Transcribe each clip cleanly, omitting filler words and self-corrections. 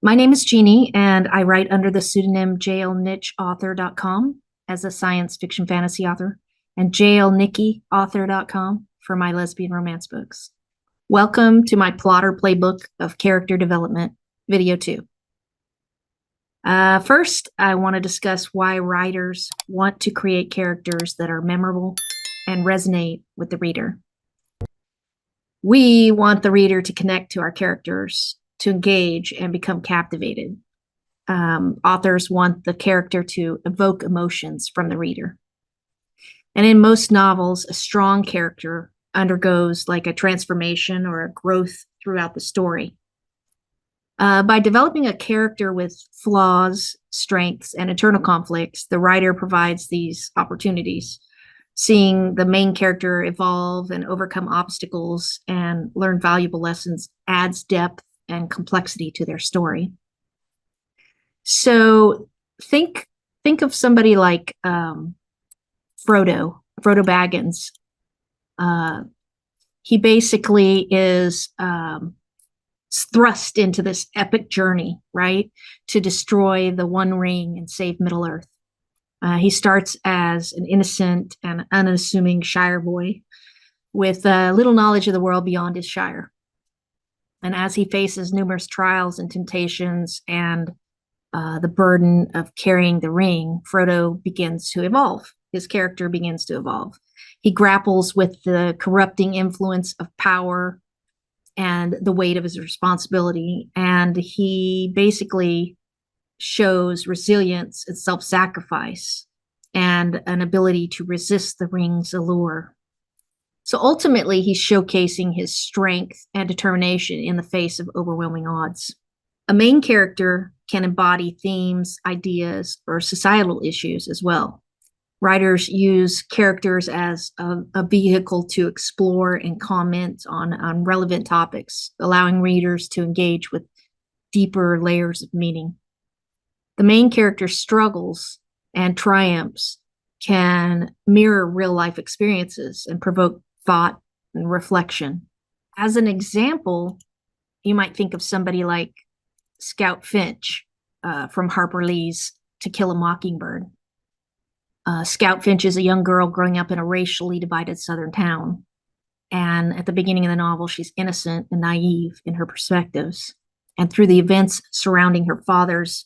My name is Jeannie, and I write under the pseudonym jlnichauthor.com as a science fiction fantasy author, and jlnickyauthor.com for my lesbian romance books. Welcome to my PLOTTR Playbook of Character Development, Video 2. First, I want to discuss why writers want to create characters that are memorable and resonate with the reader. We want the reader to connect to our characters, to engage and become captivated. Authors want the character to evoke emotions from the reader. And in most novels, a strong character undergoes like a transformation or a growth throughout the story. By developing a character with flaws, strengths, and internal conflicts, the writer provides these opportunities. Seeing the main character evolve and overcome obstacles and learn valuable lessons adds depth and complexity to their story. So think of somebody like Frodo Baggins. He basically is thrust into this epic journey, right, to destroy the One Ring and save Middle-earth. He starts as an innocent and unassuming Shire boy with little knowledge of the world beyond his Shire. And as he faces numerous trials and temptations and the burden of carrying the ring, Frodo begins to evolve. His character begins to evolve. He grapples with the corrupting influence of power and the weight of his responsibility. And he basically shows resilience and self-sacrifice and an ability to resist the ring's allure. So ultimately, he's showcasing his strength and determination in the face of overwhelming odds. A main character can embody themes, ideas, or societal issues as well. Writers use characters as a vehicle to explore and comment on relevant topics, allowing readers to engage with deeper layers of meaning. The main character's struggles and triumphs can mirror real-life experiences and provoke thought and reflection. As an example, you might think of somebody like Scout Finch from Harper Lee's To Kill a Mockingbird. Scout Finch is a young girl growing up in a racially divided southern town. And at the beginning of the novel, she's innocent and naive in her perspectives. And through the events surrounding her father's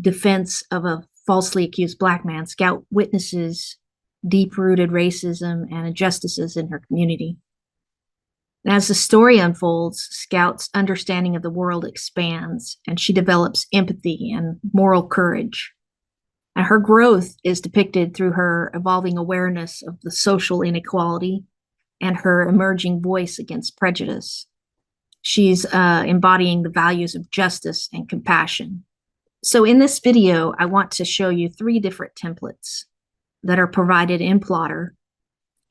defense of a falsely accused Black man, Scout witnesses deep-rooted racism and injustices in her community. And as the story unfolds, Scout's understanding of the world expands, and she develops empathy and moral courage. And her growth is depicted through her evolving awareness of the social inequality and her emerging voice against prejudice. She's embodying the values of justice and compassion. So in this video, I want to show you 3 different templates that are provided in PLOTTR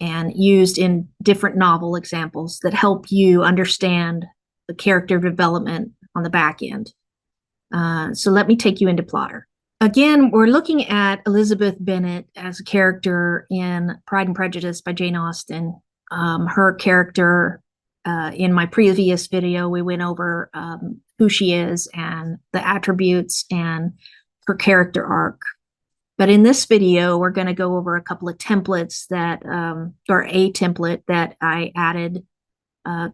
and used in different novel examples that help you understand the character development on the back end. So let me take you into PLOTTR. Again, we're looking at Elizabeth Bennet as a character in Pride and Prejudice by Jane Austen. Her character, in my previous video, we went over who she is and the attributes and her character arc. But in this video, we're going to go over a couple of templates that, or a template that I added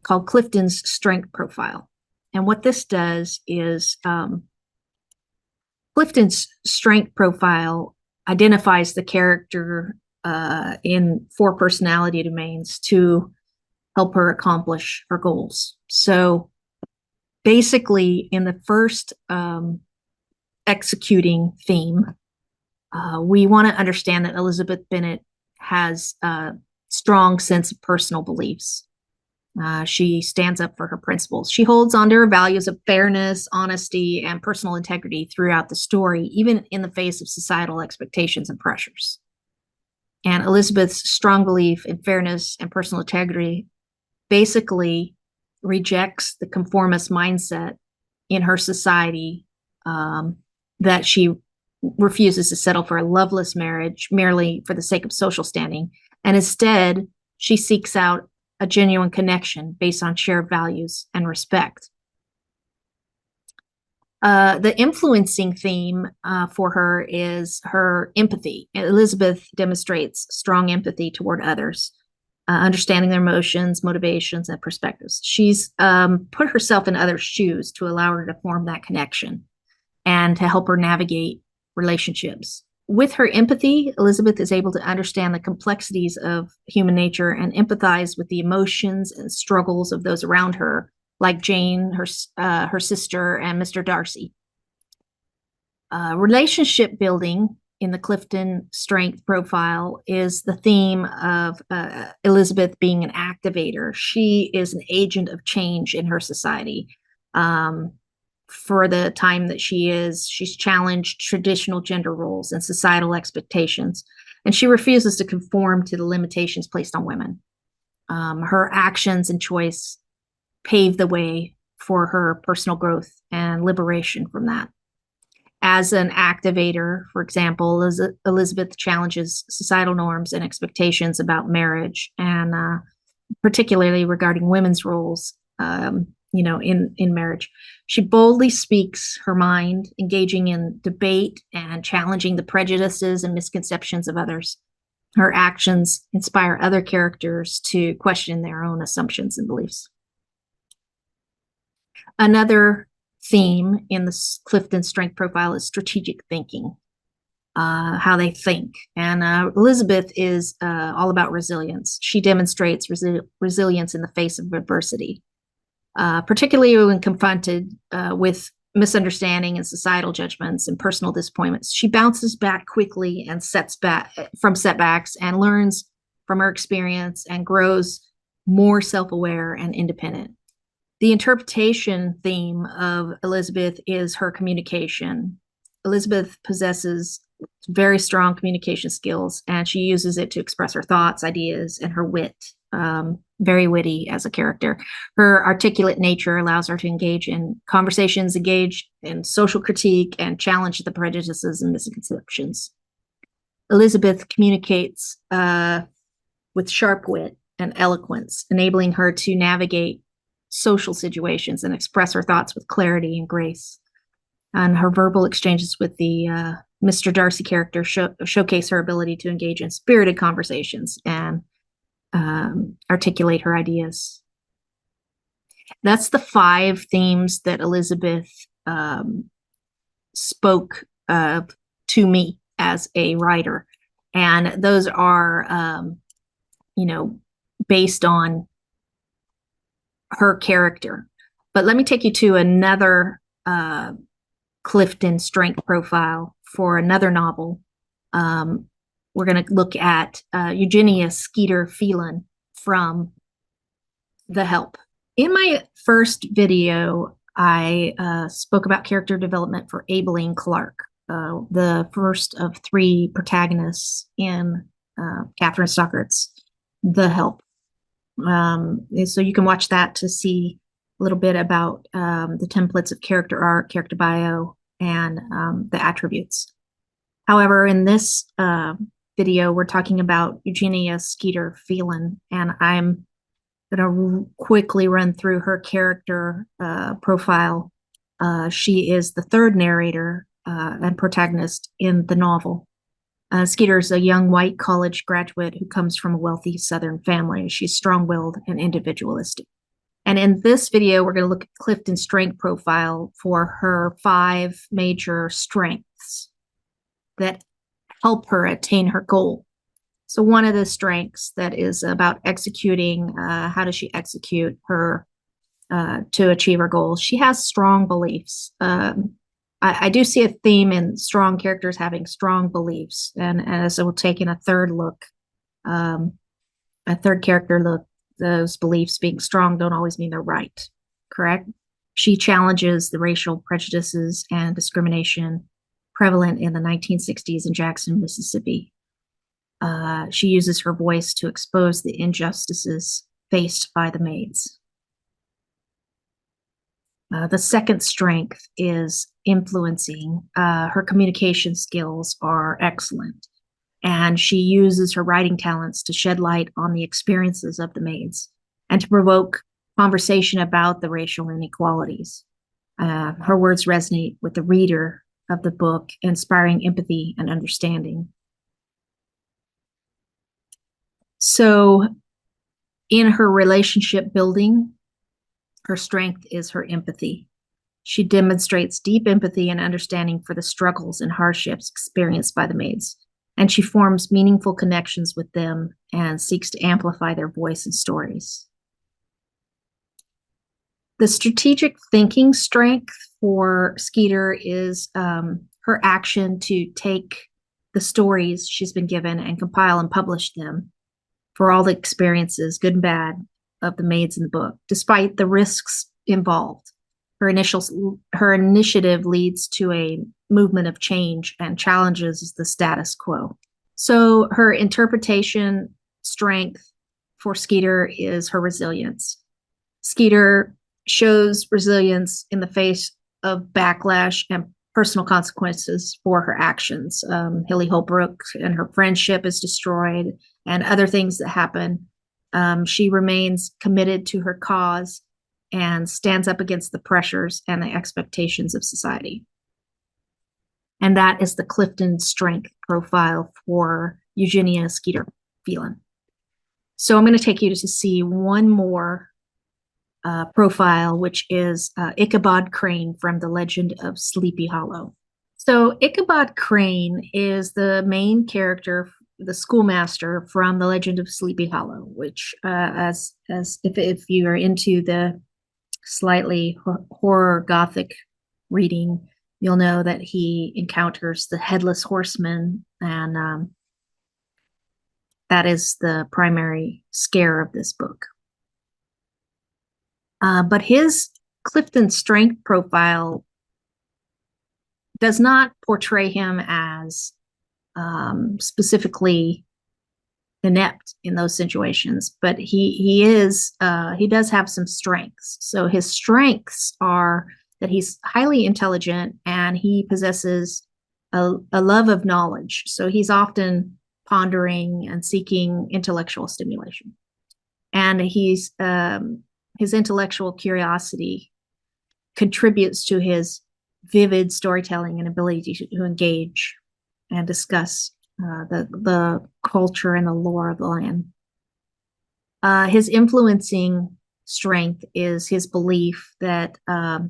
called Clifton's Strength Profile. And what this does is Clifton's Strength Profile identifies the character in 4 personality domains to help her accomplish her goals. So basically, in the first executing theme, we want to understand that Elizabeth Bennet has a strong sense of personal beliefs. She stands up for her principles. She holds on to her values of fairness, honesty, and personal integrity throughout the story, even in the face of societal expectations and pressures. And Elizabeth's strong belief in fairness and personal integrity basically rejects the conformist mindset in her society that she refuses to settle for a loveless marriage merely for the sake of social standing. And instead, she seeks out a genuine connection based on shared values and respect. The influencing theme for her is her empathy. Elizabeth demonstrates strong empathy toward others, understanding their emotions, motivations, and perspectives. She's put herself in others' shoes to allow her to form that connection and to help her navigate relationships. With her empathy, Elizabeth is able to understand the complexities of human nature and empathize with the emotions and struggles of those around her, like Jane, her sister, and Mr. Darcy. Relationship building in the Clifton strength profile is the theme of Elizabeth being an activator. She is an agent of change in her society. For the time that she's challenged traditional gender roles and societal expectations, and she refuses to conform to the limitations placed on women. Her actions and choice pave the way for her personal growth and liberation from that. As an activator, for example, Elizabeth challenges societal norms and expectations about marriage, and particularly regarding women's roles, in marriage. She boldly speaks her mind, engaging in debate and challenging the prejudices and misconceptions of others. Her actions inspire other characters to question their own assumptions and beliefs. Another theme in the Clifton strength profile is strategic thinking, how they think. And Elizabeth is all about resilience. She demonstrates resilience in the face of adversity, particularly when confronted with misunderstanding and societal judgments and personal disappointments. She bounces back quickly and sets back from setbacks and learns from her experience and grows more self-aware and independent. The interpretation theme of Elizabeth is her communication. Elizabeth possesses very strong communication skills, and she uses it to express her thoughts, ideas, and her wit. Very witty as a character. Her articulate nature allows her to engage in conversations, engage in social critique, and challenge the prejudices and misconceptions. Elizabeth communicates with sharp wit and eloquence, enabling her to navigate social situations and express her thoughts with clarity and grace. And her verbal exchanges with the Mr. Darcy character showcase her ability to engage in spirited conversations and articulate her ideas. That's the 5 themes that Elizabeth spoke to me as a writer. And those are, based on her character. But let me take you to another Clifton strength profile for another novel. We're going to look at Eugenia Skeeter Phelan from The Help. In my first video, I spoke about character development for Aibileen Clark, the first of 3 protagonists in Kathryn Stockart's The Help. So you can watch that to see a little bit about the templates of character arc, character bio, and the attributes. However, in this video, we're talking about Eugenia Skeeter Phelan, and I'm going to quickly run through her character profile. She is the 3rd narrator and protagonist in the novel. Skeeter is a young white college graduate who comes from a wealthy Southern family. She's strong-willed and individualistic. And in this video, we're going to look at Clifton's strength profile for her 5 major strengths that help her attain her goal. So one of the strengths that is about executing, how does she execute her to achieve her goals? She has strong beliefs. I do see a theme in strong characters having strong beliefs. And as we'll take in a third look, a third character look, those beliefs being strong don't always mean they're right, correct? She challenges the racial prejudices and discrimination prevalent in the 1960s in Jackson, Mississippi. She uses her voice to expose the injustices faced by the maids. The second strength is influencing. Her communication skills are excellent, and she uses her writing talents to shed light on the experiences of the maids and to provoke conversation about the racial inequalities. Her words resonate with the reader of the book, inspiring empathy and understanding. So, in her relationship building, her strength is her empathy. She demonstrates deep empathy and understanding for the struggles and hardships experienced by the maids, and she forms meaningful connections with them and seeks to amplify their voice and stories. The strategic thinking strength for Skeeter is her action to take the stories she's been given and compile and publish them for all the experiences, good and bad, of the maids in the book, despite the risks involved. Her initiative leads to a movement of change and challenges the status quo. So her interpretation strength for Skeeter is her resilience. Skeeter shows resilience in the face of backlash and personal consequences for her actions. Hilly Holbrook and her friendship is destroyed, and other things that happen. She remains committed to her cause and stands up against the pressures and the expectations of society. And that is the Clifton strength profile for Eugenia Skeeter Phelan. So I'm going to take you to see one more profile, which is Ichabod Crane from The Legend of Sleepy Hollow. So Ichabod Crane is the main character, the schoolmaster from The Legend of Sleepy Hollow, which, as if you are into the slightly horror gothic reading, you'll know that he encounters the headless horseman, and that is the primary scare of this book. But his Clifton strength profile does not portray him as specifically inept in those situations, but he does have some strengths. So his strengths are that he's highly intelligent and he possesses a love of knowledge. So he's often pondering and seeking intellectual stimulation, and his intellectual curiosity contributes to his vivid storytelling and ability to engage and discuss the culture and the lore of the land. His influencing strength is his belief that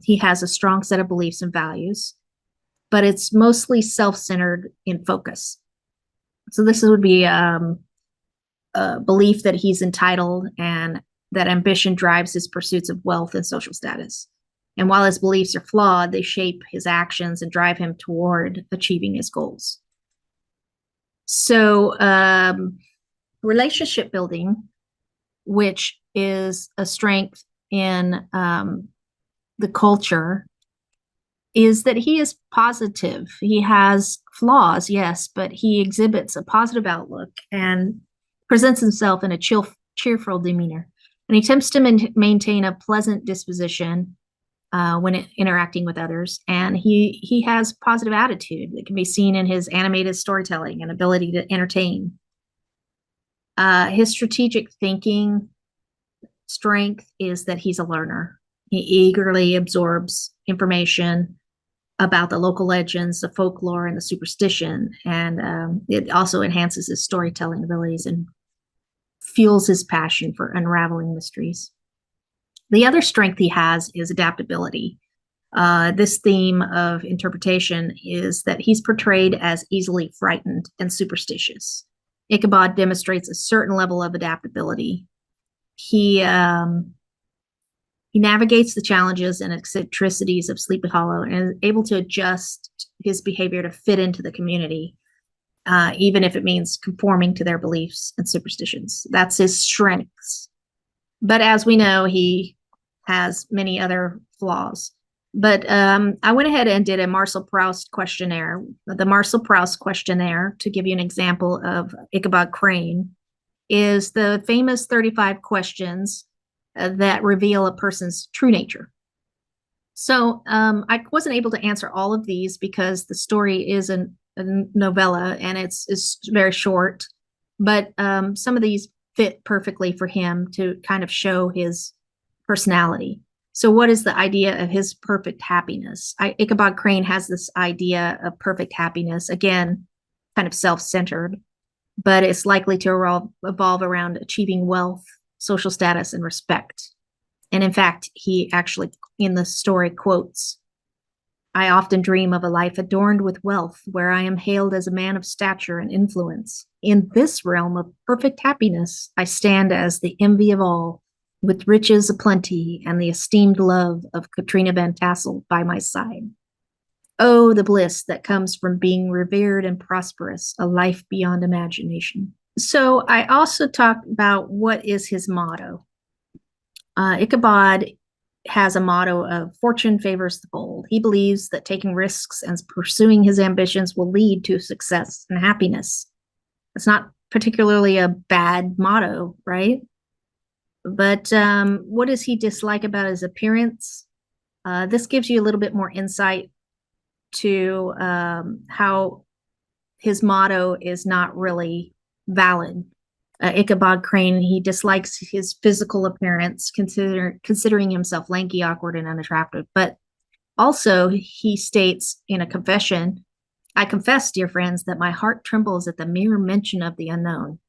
he has a strong set of beliefs and values, but it's mostly self-centered in focus. So this would be a belief that he's entitled and that ambition drives his pursuits of wealth and social status. And while his beliefs are flawed, they shape his actions and drive him toward achieving his goals. So relationship building, which is a strength in the culture, is that he is positive. He has flaws, yes, but he exhibits a positive outlook and presents himself in a cheerful demeanor. And he attempts to maintain a pleasant disposition when interacting with others. And he has positive attitude that can be seen in his animated storytelling and ability to entertain. His strategic thinking strength is that he's a learner. He eagerly absorbs information about the local legends, the folklore, and the superstition. And it also enhances his storytelling abilities and fuels his passion for unraveling mysteries. The other strength he has is adaptability. This theme of interpretation is that he's portrayed as easily frightened and superstitious. Ichabod demonstrates a certain level of adaptability. He navigates the challenges and eccentricities of Sleepy Hollow and is able to adjust his behavior to fit into the community, even if it means conforming to their beliefs and superstitions. That's his strengths. But as we know, he has many other flaws. But I went ahead and did a Marcel Proust questionnaire. The Marcel Proust questionnaire, to give you an example of Ichabod Crane, is the famous 35 questions that reveal a person's true nature. So I wasn't able to answer all of these because the story is a novella and it's very short, but some of these fit perfectly for him to kind of show his personality. So what is the idea of his perfect happiness? Ichabod Crane has this idea of perfect happiness, again, kind of self-centered, but it's likely to evolve around achieving wealth, social status, and respect. And in fact, he actually, in the story, quotes, "I often dream of a life adorned with wealth, where I am hailed as a man of stature and influence. In this realm of perfect happiness, I stand as the envy of all, with riches aplenty and the esteemed love of Katrina Van Tassel by my side. Oh, the bliss that comes from being revered and prosperous, a life beyond imagination." So I also talked about what is his motto. Ichabod has a motto of fortune favors the bold. He believes that taking risks and pursuing his ambitions will lead to success and happiness. It's not particularly a bad motto, right? But what does he dislike about his appearance? This gives you a little bit more insight to how his motto is not really valid. Ichabod Crane, he dislikes his physical appearance, considering himself lanky, awkward, and unattractive. But also, he states in a confession, "I confess, dear friends, that my heart trembles at the mere mention of the unknown.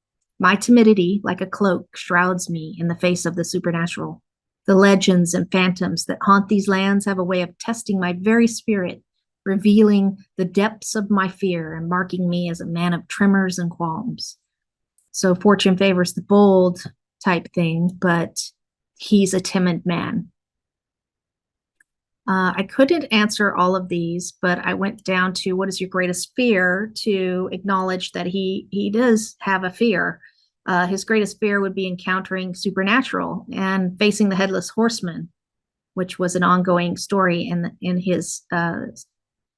My timidity, like a cloak, shrouds me in the face of the supernatural. The legends and phantoms that haunt these lands have a way of testing my very spirit, revealing the depths of my fear and marking me as a man of tremors and qualms." So fortune favors the bold type thing, but he's a timid man. I couldn't answer all of these, but I went down to what is your greatest fear to acknowledge that he does have a fear. His greatest fear would be encountering supernatural and facing the headless horseman, which was an ongoing story in his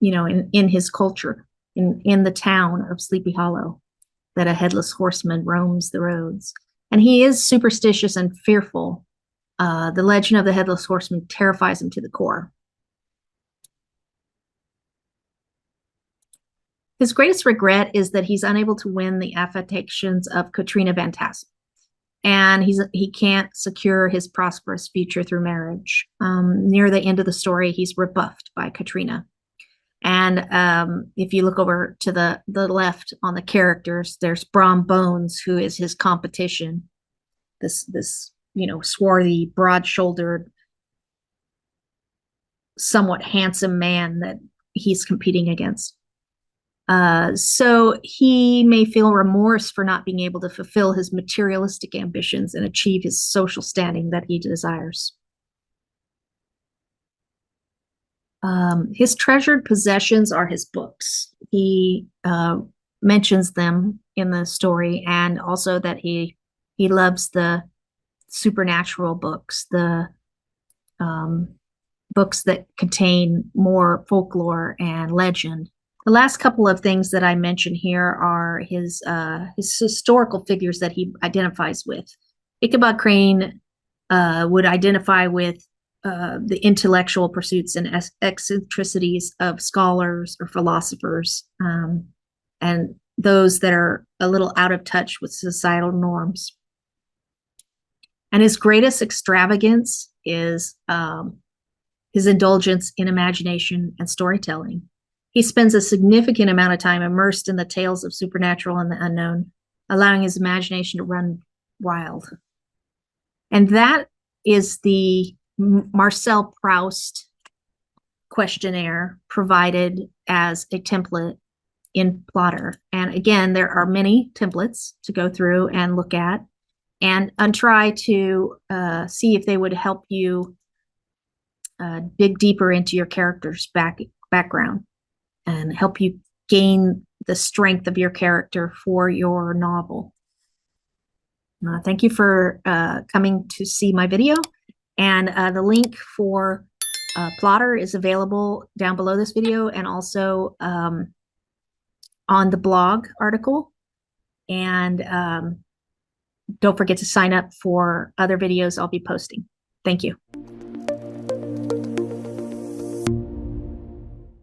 in his culture in the town of Sleepy Hollow, that a headless horseman roams the roads. And he is superstitious and fearful. The legend of the headless horseman terrifies him to the core. His greatest regret is that he's unable to win the affections of Katrina Van Tassel, and he can't secure his prosperous future through marriage. Near the end of the story, he's rebuffed by Katrina. And if you look over to the left on the characters, there's Brom Bones, who is his competition. This swarthy, broad-shouldered, somewhat handsome man that he's competing against. So he may feel remorse for not being able to fulfill his materialistic ambitions and achieve his social standing that he desires. His treasured possessions are his books. He mentions them in the story, and also that he loves the supernatural books, the books that contain more folklore and legend. The last couple of things that I mention here are his historical figures that he identifies with. Ichabod Crane would identify with the intellectual pursuits and eccentricities of scholars or philosophers, and those that are a little out of touch with societal norms. And his greatest extravagance is his indulgence in imagination and storytelling. He spends a significant amount of time immersed in the tales of supernatural and the unknown, allowing his imagination to run wild. And that is the Marcel Proust questionnaire provided as a template in PLOTTR. And again, there are many templates to go through and look at and try to see if they would help you dig deeper into your character's background and help you gain the strength of your character for your novel. Thank you for coming to see my video. And the link for PLOTTR is available down below this video and also on the blog article. And don't forget to sign up for other videos I'll be posting. Thank you.